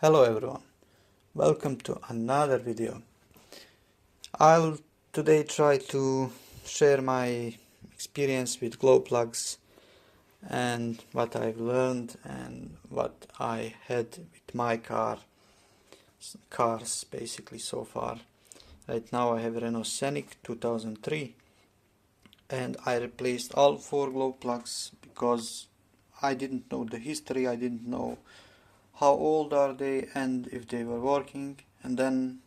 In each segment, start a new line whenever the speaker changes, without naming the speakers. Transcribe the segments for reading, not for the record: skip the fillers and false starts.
Hello everyone, welcome to another video. I'll today try to share my experience with glow plugs and what I've learned and what I had with my cars basically so far. Right now I have Renault Scenic 2003 and I replaced all 4 glow plugs because I didn't know the history, I didn't know how old are they and if they were working, and then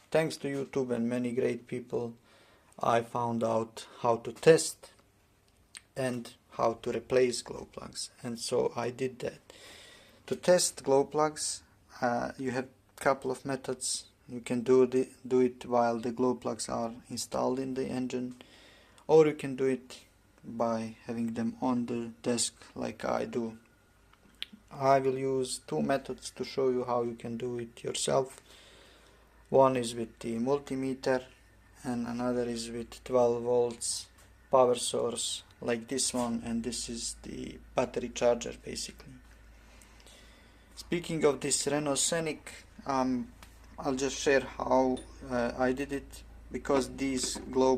thanks to YouTube and many great people I found out how to test and how to replace glow plugs, and so I did that. To test glow plugs you have a couple of methods. You can do it while the glow plugs are installed in the engine, or you can do it by having them on the desk like I do. I will use 2 methods to show you how you can do it yourself. One is with the multimeter and another is with 12 volts power source like this one, and this is the battery charger basically. Speaking of this Renault Scenic, I'll just share how I did it, because these glow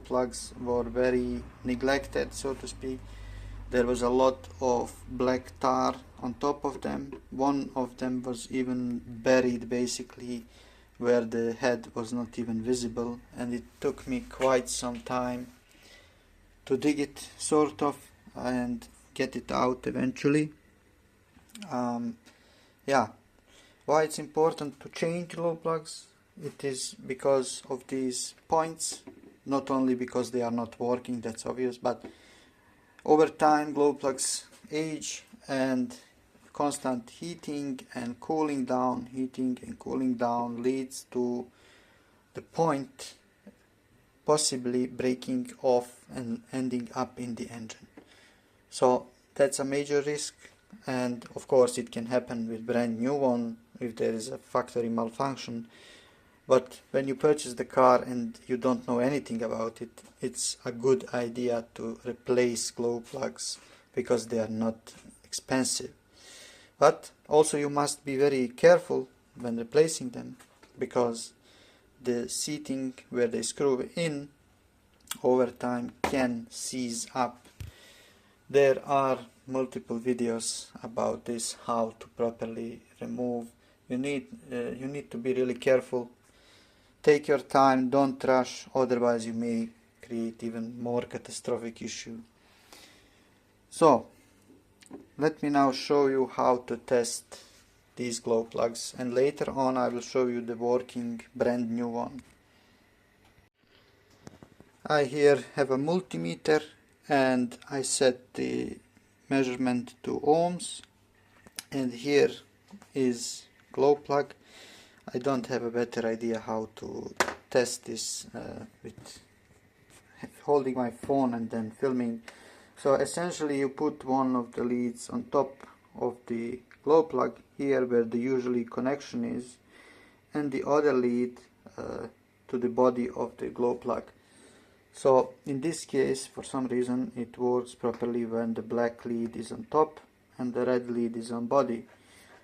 plugs were very neglected, so to speak. There was a lot of black tar on top of them. One of them was even buried basically where the head was not even visible, and it took me quite some time to dig it sort of and get it out eventually. Yeah, why it's important to change glow plugs? It is because of these points, not only because they are not working, that's obvious, but over time glow plugs age, and constant heating and cooling down leads to the point possibly breaking off and ending up in the engine. So that's a major risk, and of course it can happen with brand new one if there is a factory malfunction. But when you purchase the car and you don't know anything about it, it's a good idea to replace glow plugs because they are not expensive. But also you must be very careful when replacing them, because the seating where they screw in over time can seize up. There are multiple videos about this, how to properly remove. You need to be really careful. Take your time, don't rush, otherwise you may create even more catastrophic issue. So, let me now show you how to test these glow plugs, and later on I will show you the working brand new one. I here have a multimeter and I set the measurement to ohms, and here is glow plug. I don't have a better idea how to test this with holding my phone and then filming. So essentially you put one of the leads on top of the glow plug here where the usually connection is, and the other lead to the body of the glow plug. So in this case, for some reason, it works properly when the black lead is on top and the red lead is on body.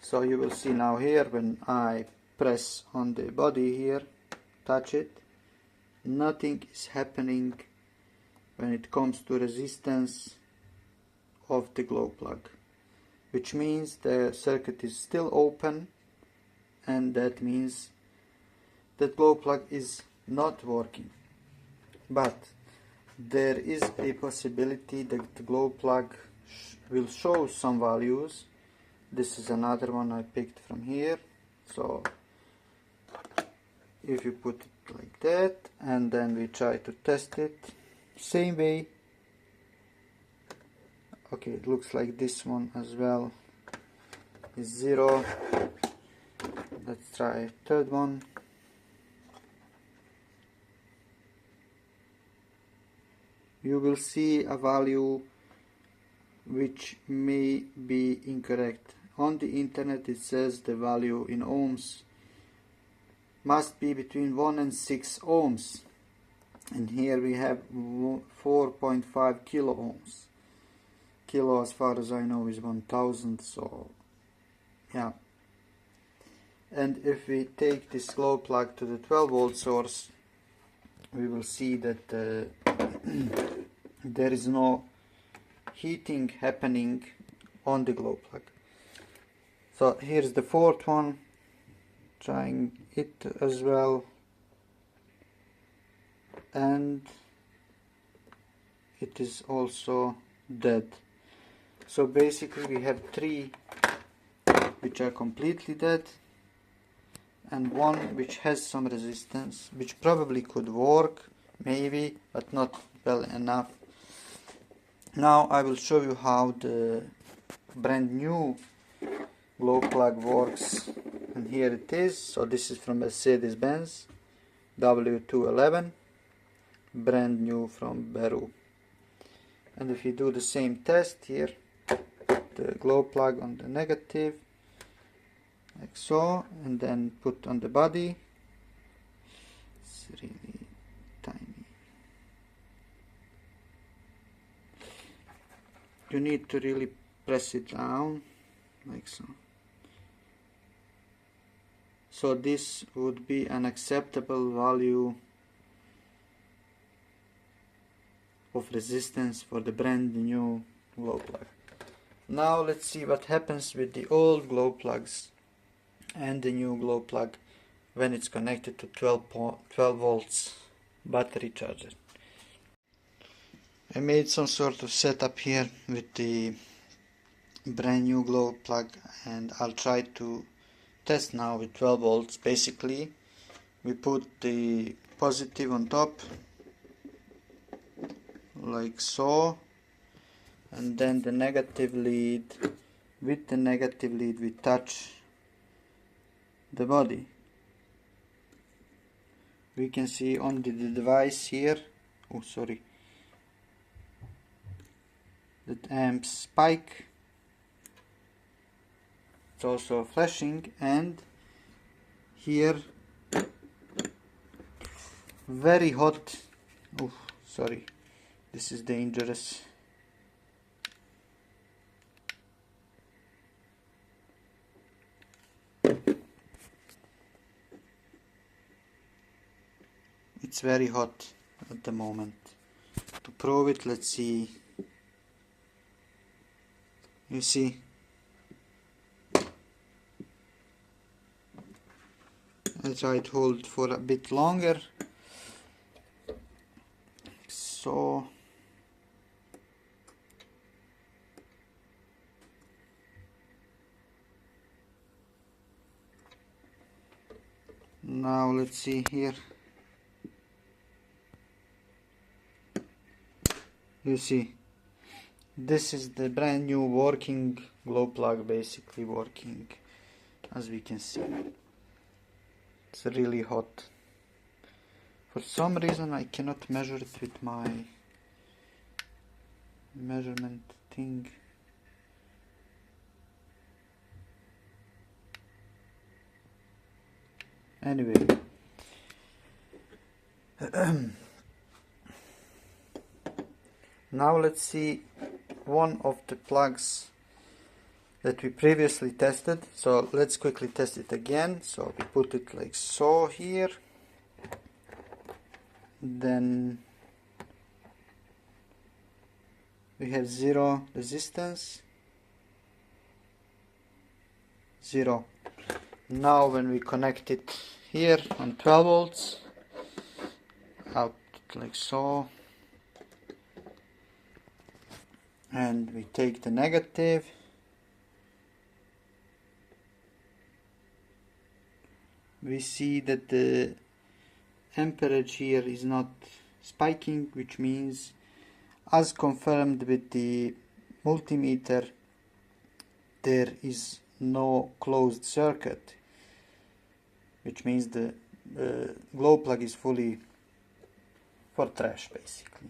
So you will see now here, when I press on the body here, touch it, nothing is happening when it comes to resistance of the glow plug, which means the circuit is still open, and that means that glow plug is not working. But there is a possibility that the glow plug will show some values. This is another one I picked from here. So if you put it like that and then we try to test it same way. Okay, it looks like this one as well is 0. Let's try a third one. You will see a value which may be incorrect. On the internet it says the value in ohms must be between 1 and 6 ohms, and here we have 4.5 kilo ohms. Kilo, as far as I know, is 1000, so yeah, And if we take this glow plug to the 12 volt source, we will see that there is no heating happening on the glow plug. So here's the fourth one, trying it as well, and it is also dead. So basically we have three which are completely dead and one which has some resistance, which probably could work, maybe, but not well enough. Now I will show you how the brand new glow plug works, and here it is. So this is from Mercedes-Benz W211, brand new from Beru. And if you do the same test here, the glow plug on the negative, like so, and then put on the body. It's really tiny. You need to really press it down, like so. So this would be an acceptable value of resistance for the brand new glow plug. Now let's see what happens with the old glow plugs and the new glow plug when it's connected to 12 volts battery charger. I made some sort of setup here with the brand new glow plug, and I'll try to test now with 12 volts. Basically, we put the positive on top like so, and then the negative lead. With the negative lead we touch the body. We can see on the device here, oh sorry, that amp spike. It's also flashing, and here very hot. Oh sorry, this is dangerous. It's very hot at the moment. To prove it, let's see. You see, I try to hold for a bit longer. So now let's see here. You see, this is the brand new working glow plug, basically working, as we can see. It's really hot. For some reason I cannot measure it with my measurement thing. Anyway, now let's see one of the plugs that we previously tested. So let's quickly test it again. So we put it like so here, then we have 0 resistance, 0. Now when we connect it here on 12 volts, out like so, and we take the negative, we see that the amperage here is not spiking, which means, as confirmed with the multimeter, there is no closed circuit, which means the glow plug is fully for trash basically.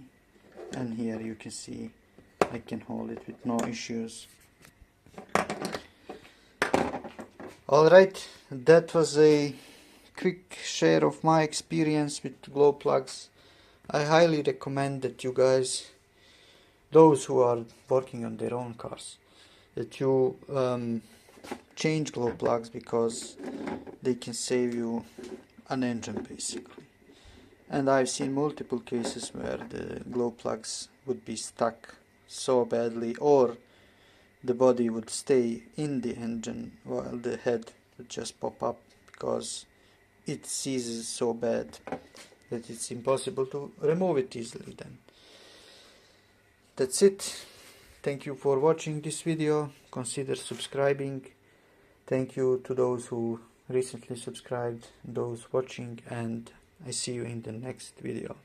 And here you can see I can hold it with no issues. Alright, that was a quick share of my experience with glow plugs. I highly recommend that you guys, those who are working on their own cars, that you change glow plugs, because they can save you an engine basically. And I've seen multiple cases where the glow plugs would be stuck so badly, or the body would stay in the engine while the head would just pop up because it seizes so bad that it's impossible to remove it easily then. That's it. Thank you for watching this video. Consider subscribing. Thank you to those who recently subscribed, those watching, and I see you in the next video.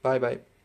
Bye bye.